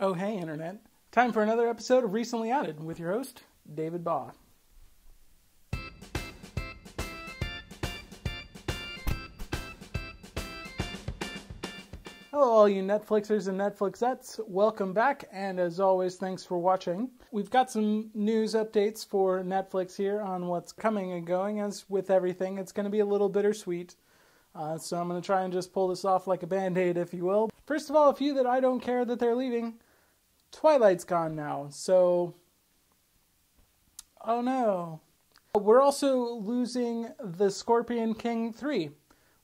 Oh hey Internet, time for another episode of Recently Added with your host, David Baugh. Hello all you Netflixers and Netflixettes, welcome back, and as always, thanks for watching. We've got some news updates for Netflix here on what's coming and going. As with everything, it's going to be a little bittersweet. So I'm going to try and just pull this off like a band-aid, if you will. First of all, a few that I don't care that they're leaving. Twilight's gone now, so... oh no. We're also losing The Scorpion King 3,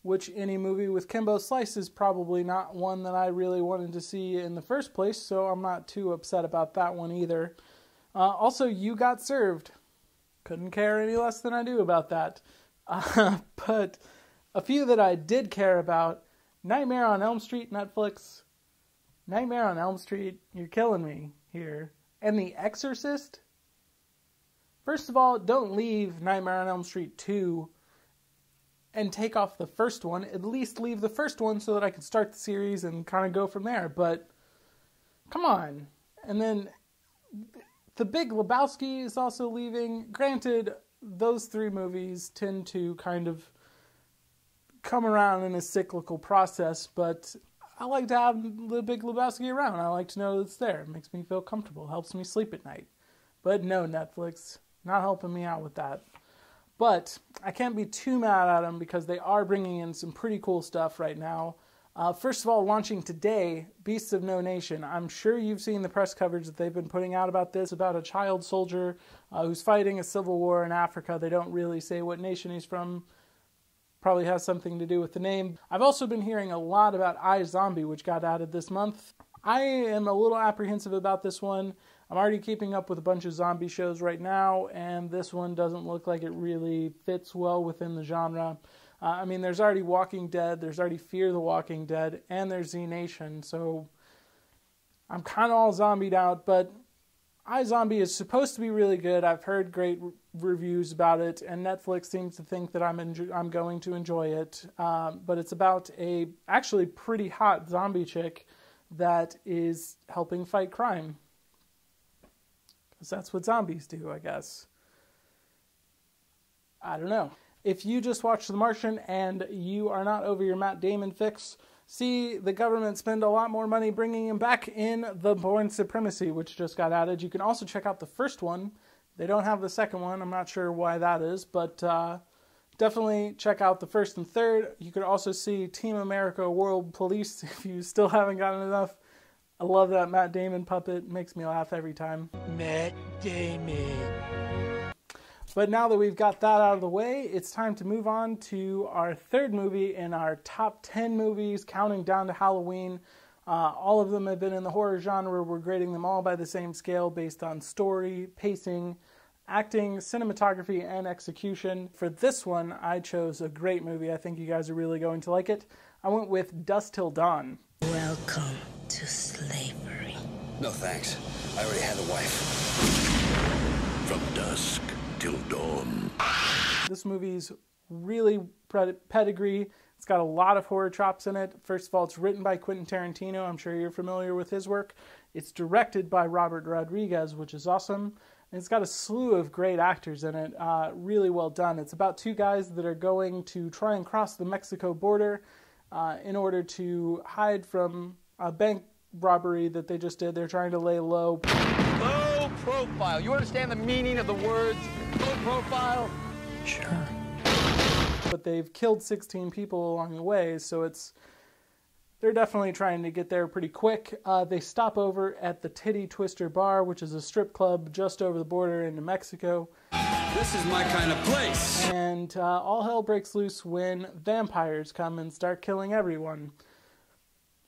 which any movie with Kimbo Slice is probably not one that I really wanted to see in the first place, so I'm not too upset about that one either. Also, You Got Served. Couldn't care any less than I do about that. But a few that I did care about: Nightmare on Elm Street, Netflix. Nightmare on Elm Street, you're killing me here. And The Exorcist? First of all, don't leave Nightmare on Elm Street 2 and take off the first one. At least leave the first one so that I can start the series and kind of go from there. But, come on. And then, The Big Lebowski is also leaving. Granted, those three movies tend to kind of come around in a cyclical process, but I like to have The Big Lebowski around. I like to know it's there. It makes me feel comfortable. Helps me sleep at night. But no, Netflix, not helping me out with that. But I can't be too mad at them because they are bringing in some pretty cool stuff right now. First of all, launching today, Beasts of No Nation. I'm sure you've seen the press coverage that they've been putting out about this, about a child soldier who's fighting a civil war in Africa. They don't really say what nation he's from. Probably has something to do with the name. I've also been hearing a lot about iZombie, which got added this month. I am a little apprehensive about this one. I'm already keeping up with a bunch of zombie shows right now, and this one doesn't look like it really fits well within the genre. I mean, there's already Walking Dead, there's already Fear the Walking Dead, and there's Z Nation, so I'm kind of all zombied out, but iZombie is supposed to be really good. I've heard great reviews about it, and Netflix seems to think that I'm going to enjoy it. But it's about a actually pretty hot zombie chick that is helping fight crime. Because that's what zombies do, I guess. I don't know. If you just watched The Martian and you are not over your Matt Damon fix, see the government spend a lot more money bringing him back in The Bourne Supremacy, which just got added. You can also check out the first one. They don't have the second one. I'm not sure why that is, but definitely check out the first and third. You could also see Team America World Police if you still haven't gotten enough. I love that Matt Damon puppet. It makes me laugh every time. Matt Damon. But now that we've got that out of the way, it's time to move on to our third movie in our top 10 movies, counting down to Halloween. All of them have been in the horror genre. We're grading them all by the same scale based on story, pacing, acting, cinematography, and execution. For this one, I chose a great movie. I think you guys are really going to like it. I went with Dusk Till Dawn. Welcome to slavery. No thanks. I already had a wife. From dusk till dawn. This movie's really pedigree. It's got a lot of horror chops in it. First of all, it's written by Quentin Tarantino. I'm sure you're familiar with his work. It's directed by Robert Rodriguez, which is awesome. And it's got a slew of great actors in it. Really well done. It's about two guys that are going to try and cross the Mexico border in order to hide from a bank robbery that they just did. They're trying to lay low. Low profile. You understand the meaning of the words low profile? Sure. But they've killed 16 people along the way, so they're definitely trying to get there pretty quick. They stop over at the Titty Twister Bar, which is a strip club just over the border into Mexico. This is my kind of place. And all hell breaks loose when vampires come and start killing everyone.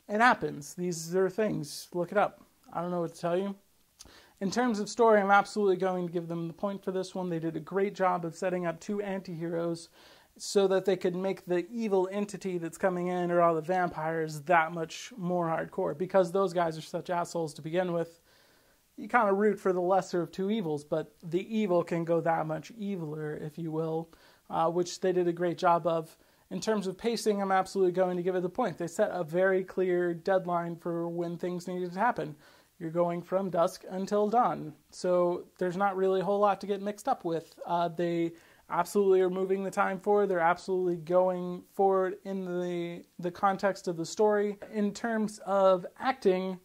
It happens. These are things. Look it up. I don't know what to tell you. In terms of story, I'm absolutely going to give them the point for this one. They did a great job of setting up two anti-heroes so that they could make the evil entity that's coming in, or all the vampires, that much more hardcore. Because those guys are such assholes to begin with, you kind of root for the lesser of two evils, but the evil can go that much eviler, if you will, which they did a great job of. In terms of pacing, I'm absolutely going to give it the point. They set a very clear deadline for when things needed to happen. you're going from dusk until dawn. So there's not really a whole lot to get mixed up with. They absolutely are moving the time forward. They're absolutely going forward in the context of the story. In terms of acting,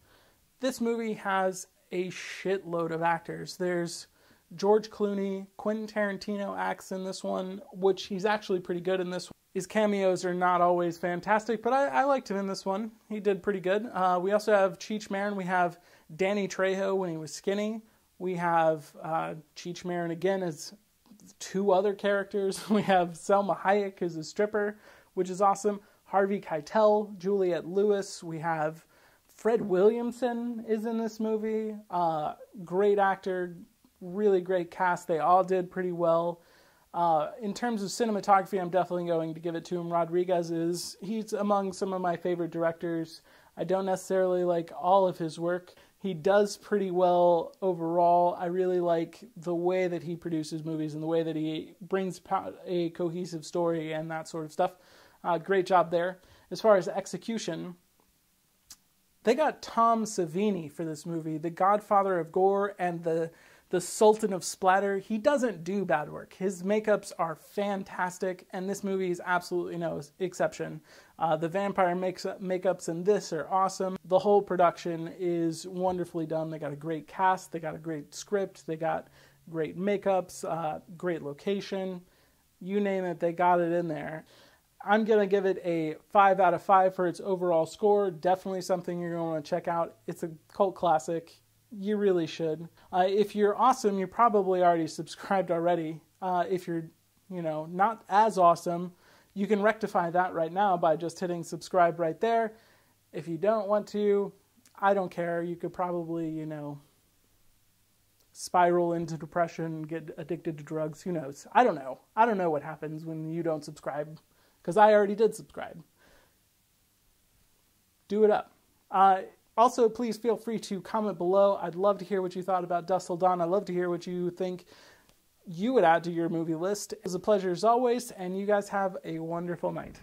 this movie has a shitload of actors. There's George Clooney, Quentin Tarantino acts in this one, which he's actually pretty good in this one. His cameos are not always fantastic, but I liked him in this one. He did pretty good. We also have Cheech Marin. We have Danny Trejo when he was skinny. We have Cheech Marin again as two other characters. We have Selma Hayek as a stripper, which is awesome. Harvey Keitel, Juliette Lewis. We have Fred Williamson is in this movie. Great actor, really great cast. They all did pretty well. In terms of cinematography, I'm definitely going to give it to him. He's among some of my favorite directors. I don't necessarily like all of his work. He does pretty well overall. I really like the way that he produces movies and the way that he brings a cohesive story and that sort of stuff. Great job there. As far as execution, they got Tom Savini for this movie, the godfather of gore and the Sultan of Splatter. He doesn't do bad work. His makeups are fantastic, and this movie is absolutely no exception. The vampire makeups in this are awesome. The whole production is wonderfully done. They got a great cast. They got a great script. They got great makeups, great location. You name it, they got it in there. I'm going to give it a 5 out of 5 for its overall score. Definitely something you're going to want to check out. It's a cult classic. You really should. If you're awesome, you're probably already subscribed already. If you're, not as awesome, you can rectify that right now by just hitting subscribe right there. If you don't want to, I don't care. You could probably, spiral into depression, get addicted to drugs. Who knows? I don't know. I don't know what happens when you don't subscribe, because I already did subscribe. Do it up. Also, please feel free to comment below. I'd love to hear what you thought about Dusk Till Dawn. I'd love to hear what you think you would add to your movie list. It was a pleasure as always, and you guys have a wonderful night.